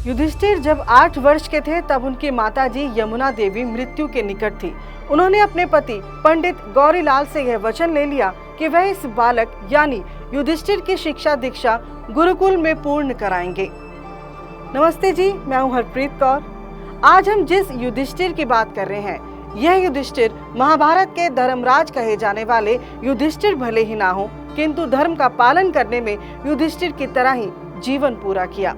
युधिष्ठिर जब 8 वर्ष के थे तब उनकी माताजी यमुना देवी मृत्यु के निकट थी। उन्होंने अपने पति पंडित गौरीलाल से यह वचन ले लिया कि वह इस बालक यानी युधिष्ठिर की शिक्षा दीक्षा गुरुकुल में पूर्ण कराएंगे। नमस्ते जी, मैं हूं हरप्रीत कौर। आज हम जिस युधिष्ठिर की बात कर रहे हैं, यह युधिष्ठिर महाभारत के धर्मराज कहे जाने वाले युधिष्ठिर भले ही ना हो, किंतु धर्म का पालन करने में युधिष्ठिर की तरह ही जीवन पूरा किया।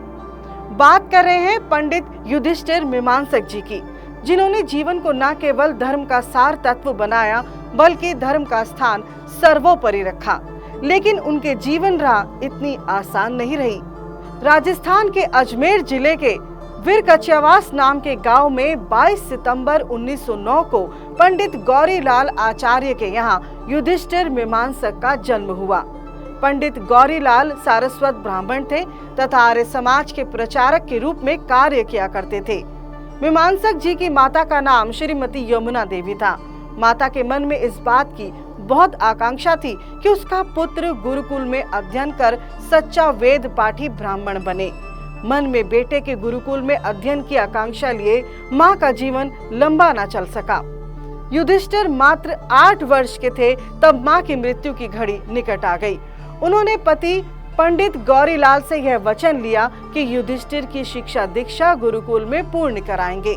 बात कर रहे हैं पंडित युधिष्ठिर मीमांसक जी की, जिन्होंने जीवन को न केवल धर्म का सार तत्व बनाया बल्कि धर्म का स्थान सर्वोपरि रखा। लेकिन उनके जीवन राह इतनी आसान नहीं रही। राजस्थान के अजमेर जिले के वीरकचियावास नाम के गांव में 22 सितंबर 1909 को पंडित गौरीलाल आचार्य के यहाँ युधिष्ठिर मीमांसक का जन्म हुआ। पंडित गौरीलाल सारस्वत ब्राह्मण थे तथा आर्य समाज के प्रचारक के रूप में कार्य किया करते थे। मीमांसक जी की माता का नाम श्रीमती यमुना देवी था। माता के मन में इस बात की बहुत आकांक्षा थी कि उसका पुत्र गुरुकुल में अध्ययन कर सच्चा वेद पाठी ब्राह्मण बने। मन में बेटे के गुरुकुल में अध्ययन की आकांक्षा लिए माँ का जीवन लंबा न चल सका। युधिष्ठिर मात्र 8 वर्ष के थे तब माँ की मृत्यु की घड़ी निकट आ गई। उन्होंने पति पंडित गौरीलाल से यह वचन लिया कि युधिष्ठिर की शिक्षा दीक्षा गुरुकुल में पूर्ण कराएंगे।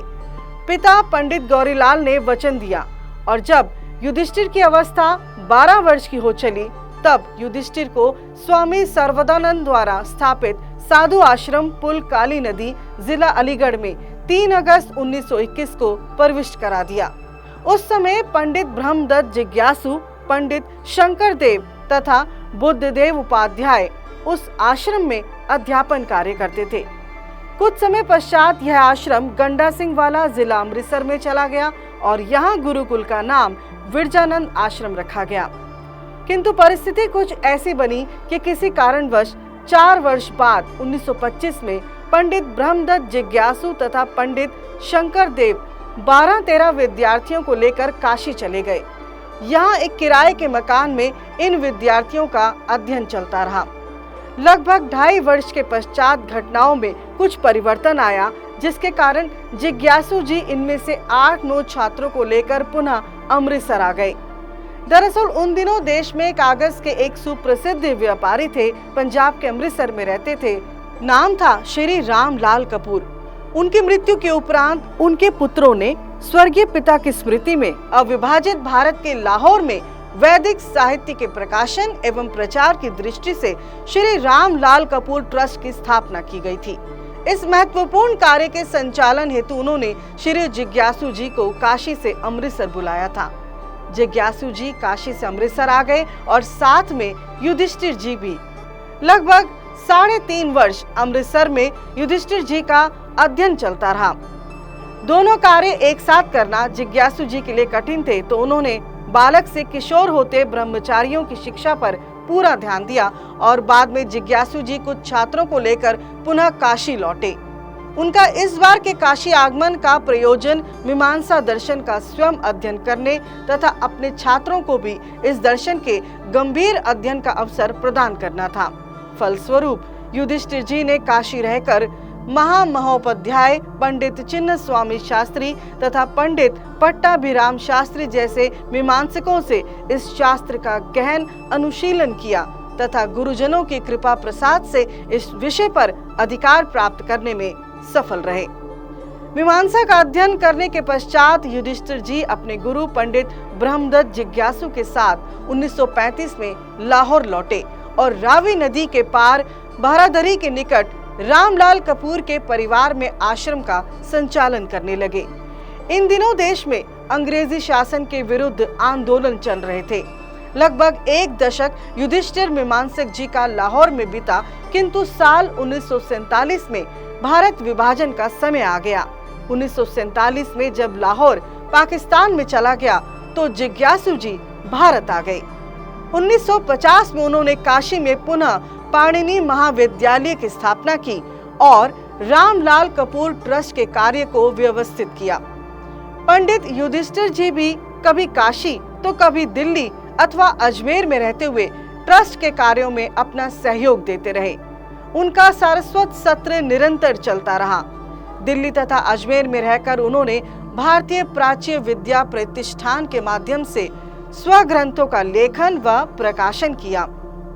पिता पंडित गौरीलाल ने वचन दिया और जब युधिष्ठिर की अवस्था 12 वर्ष की हो चली तब युधिष्ठिर को स्वामी सर्वदानंद द्वारा स्थापित साधु आश्रम पुल काली नदी जिला अलीगढ़ में 3 अगस्त 1921 को प्रविष्ट करा दिया। उस समय पंडित ब्रह्मदत्त जिज्ञासु, पंडित शंकर देव तथा बुद्धदेव उपाध्याय उस आश्रम में अध्यापन कार्य करते थे। कुछ समय पश्चात यह आश्रम गंडा सिंह वाला जिला अमृतसर में चला गया और यहाँ गुरुकुल का नाम विरजानंद आश्रम रखा गया। किंतु परिस्थिति कुछ ऐसी बनी कि किसी कारणवश 4 वर्ष बाद 1925 में पंडित ब्रह्मदत्त जिज्ञासु तथा पंडित शंकर देव 12-13 विद्यार्थियों को लेकर काशी चले गए। यहाँ एक किराए के मकान में इन विद्यार्थियों का अध्ययन चलता रहा। लगभग 2.5 वर्ष के पश्चात घटनाओं में कुछ परिवर्तन आया, जिसके कारण जिज्ञासु जी इनमें से 8-9 छात्रों को लेकर पुनः अमृतसर आ गए। दरअसल उन दिनों देश में कागज के एक सुप्रसिद्ध व्यापारी थे, पंजाब के अमृतसर में रहते थे। नाम था श्री रामलाल कपूर। उनकी मृत्यु के उपरांत उनके पुत्रों ने स्वर्गीय पिता की स्मृति में अविभाजित भारत के लाहौर में वैदिक साहित्य के प्रकाशन एवं प्रचार की दृष्टि से श्री रामलाल कपूर ट्रस्ट की स्थापना की गई थी। इस महत्वपूर्ण कार्य के संचालन हेतु उन्होंने श्री जिज्ञासु जी को काशी से अमृतसर बुलाया था। जिज्ञासु जी काशी से अमृतसर आ गए और साथ में युधिष्ठिर जी भी। लगभग 3.5 वर्ष अमृतसर में युधिष्ठिर जी का अध्ययन चलता रहा। दोनों कार्य एक साथ करना जिज्ञासु जी के लिए कठिन थे, तो उन्होंने बालक से किशोर होते ब्रह्मचारियों की शिक्षा पर पूरा ध्यान दिया और बाद में जिज्ञासु जी कुछ छात्रों को लेकर पुनः काशी लौटे। उनका इस बार के काशी आगमन का प्रयोजन मीमांसा दर्शन का स्वयं अध्ययन करने तथा अपने छात्रों को भी इस दर्शन के गंभीर अध्ययन का अवसर प्रदान करना था। फलस्वरूप युधिष्ठिर जी ने काशी रहकर महामहोपाध्याय पंडित चिन्ह स्वामी शास्त्री तथा पंडित पट्टाभिराम शास्त्री जैसे मीमांसकों से इस शास्त्र का गहन अनुशीलन किया तथा गुरुजनों की कृपा प्रसाद से इस विषय पर अधिकार प्राप्त करने में सफल रहे। मीमांसा का अध्ययन करने के पश्चात युधिष्ठिर जी अपने गुरु पंडित ब्रह्मदत्त जिज्ञासु के साथ 1935 में लाहौर लौटे और रावी नदी के पार बारादरी के निकट रामलाल कपूर के परिवार में आश्रम का संचालन करने लगे। इन दिनों देश में अंग्रेजी शासन के विरुद्ध आंदोलन चल रहे थे। लगभग 1 दशक युधिष्ठिर मीमांसक जी का लाहौर में बीता, किंतु साल 1947 में भारत विभाजन का समय आ गया। 1947 में जब लाहौर पाकिस्तान में चला गया तो जिज्ञासु जी भारत आ गए। 1950 में उन्होंने काशी में पुनः पाणिनि महाविद्यालय की स्थापना की और रामलाल कपूर ट्रस्ट के कार्य को व्यवस्थित किया। पंडित युधिष्ठिर जी भी कभी काशी तो कभी दिल्ली अथवा अजमेर में रहते हुए ट्रस्ट के कार्यों में अपना सहयोग देते रहे। उनका सारस्वत सत्र निरंतर चलता रहा। दिल्ली तथा अजमेर में रहकर उन्होंने भारतीय प्राच्य विद्या प्रतिष्ठान के माध्यम से स्वग्रंथों का लेखन व प्रकाशन किया।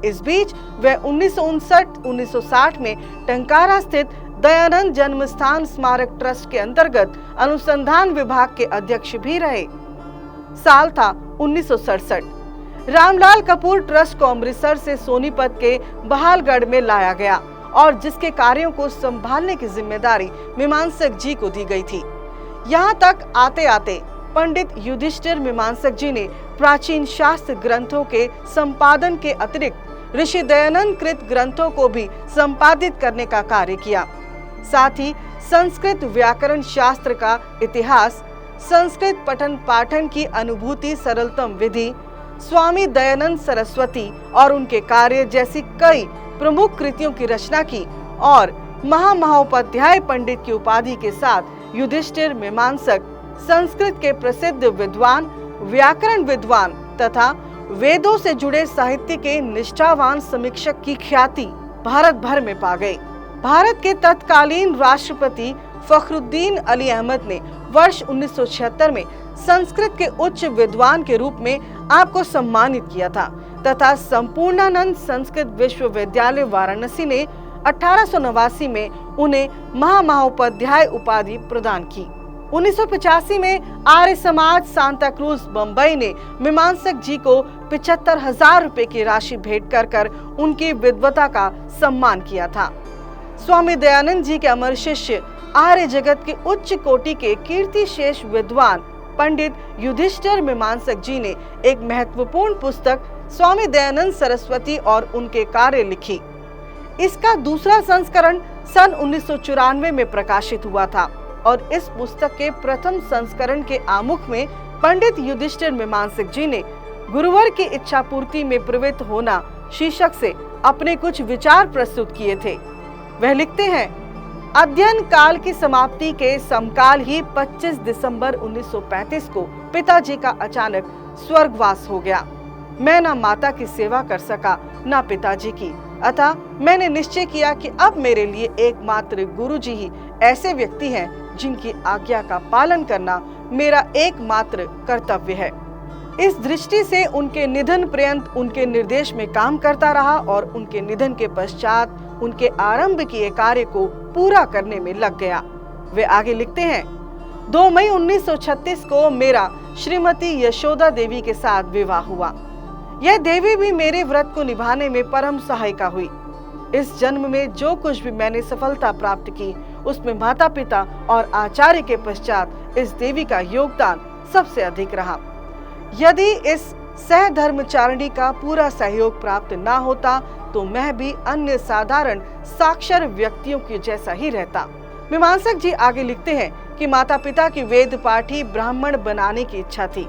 इस बीच वे 1959-1960 में टंकारा स्थित दयानंद जन्मस्थान स्मारक ट्रस्ट के अंतर्गत अनुसंधान विभाग के अध्यक्ष भी रहे। साल था 1967। रामलाल कपूर ट्रस्ट को अमृतसर से सोनीपत के बहालगढ़ में लाया गया और जिसके कार्यों को संभालने की जिम्मेदारी मीमांसक जी को दी गई थी। यहाँ तक आते आते पंडित युधिष्ठिर मीमांसक जी ने प्राचीन शास्त्र ग्रंथों के संपादन के अतिरिक्त ऋषि दयानंद कृत ग्रंथों को भी संपादित करने का कार्य किया। साथ ही संस्कृत व्याकरण शास्त्र का इतिहास, संस्कृत पठन पाठन की अनुभूति सरलतम विधि, स्वामी दयानंद सरस्वती और उनके कार्य जैसी कई प्रमुख कृतियों की रचना की और महामहोपाध्याय पंडित की उपाधि के साथ युधिष्ठिर मीमांसक संस्कृत के प्रसिद्ध विद्वान, व्याकरण विद्वान तथा वेदों से जुड़े साहित्य के निष्ठावान समीक्षक की ख्याति भारत भर में पा गई। भारत के तत्कालीन राष्ट्रपति फखरुद्दीन अली अहमद ने वर्ष 1976 में संस्कृत के उच्च विद्वान के रूप में आपको सम्मानित किया था तथा संपूर्णानंद संस्कृत विश्वविद्यालय वाराणसी ने 1889 में उन्हें महामहोपाध्याय उपाधि प्रदान की। 1985 में आर्य समाज सांता क्रूज बम्बई ने मीमांसक जी को 75,000 रुपए की राशि भेंट कर उनकी विद्वता का सम्मान किया था। स्वामी दयानंद जी के अमर शिष्य आर्य जगत के उच्च कोटि के कीर्ति शेष विद्वान पंडित युधिष्ठिर मीमांसक जी ने एक महत्वपूर्ण पुस्तक स्वामी दयानंद सरस्वती और उनके कार्य लिखी। इसका दूसरा संस्करण सन 1994 में प्रकाशित हुआ था और इस पुस्तक के प्रथम संस्करण के आमुख में पंडित युधिष्ठिर मीमांसक जी ने गुरुवर की इच्छा पूर्ति में प्रवृत्त होना शीर्षक से अपने कुछ विचार प्रस्तुत किए थे। वह लिखते हैं, अध्ययन काल की समाप्ति के समकाल ही 25 दिसंबर 1935 को पिताजी का अचानक स्वर्गवास हो गया। मैं ना माता की सेवा कर सका ना पिताजी की, अतः मैंने निश्चय किया कि अब मेरे लिए एकमात्र गुरुजी ही ऐसे व्यक्ति हैं जिनकी आज्ञा का पालन करना मेरा एकमात्र कर्तव्य है। इस दृष्टि से उनके निधन पर्यंत उनके निर्देश में काम करता रहा और उनके निधन के पश्चात उनके आरंभ किए कार्य को पूरा करने में लग गया। वे आगे लिखते हैं, 2 मई 1936 को मेरा श्रीमती यशोदा देवी के साथ विवाह हुआ। यह देवी भी मेरे व्रत को निभाने में परम सहायिका हुई। इस जन्म में जो कुछ भी मैंने सफलता प्राप्त की उसमें माता पिता और आचार्य के पश्चात इस देवी का योगदान सबसे अधिक रहा। यदि इस सहधर्मचारिणी का पूरा सहयोग प्राप्त ना होता तो मैं भी अन्य साधारण साक्षर व्यक्तियों के जैसा ही रहता। मीमांसक जी आगे लिखते हैं कि माता पिता की वेद पाठी ब्राह्मण बनाने की इच्छा थी।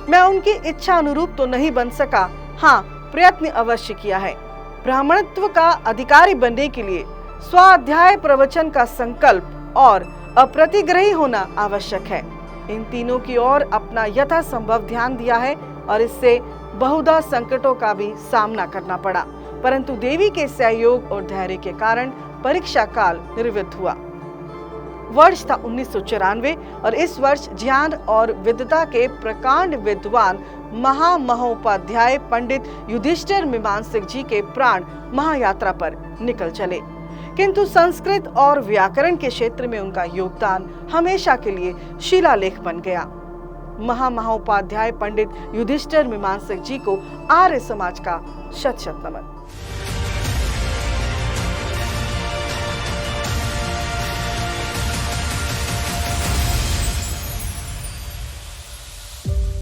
मैं उनकी इच्छा अनुरूप तो नहीं बन सका, हाँ प्रयत्न अवश्य किया है। ब्राह्मणत्व का अधिकारी बनने के लिए स्वाध्याय प्रवचन का संकल्प और अप्रतिग्रही होना आवश्यक है। इन तीनों की ओर अपना यथासंभव ध्यान दिया है और इससे बहुधा संकटों का भी सामना करना पड़ा, परंतु देवी के सहयोग और धैर्य के कारण परीक्षा काल निर्विघ्न हुआ। वर्ष था 1994 और इस वर्ष ज्ञान और विद्वता के प्रकांड विद्वान महामहोपाध्याय पंडित युधिष्ठिर मीमांसक जी के प्राण महायात्रा पर निकल चले, किंतु संस्कृत और व्याकरण के क्षेत्र में उनका योगदान हमेशा के लिए शिलालेख बन गया। महामहोपाध्याय पंडित युधिष्ठिर मीमांसक जी को आर्य समाज का शत शत नमन।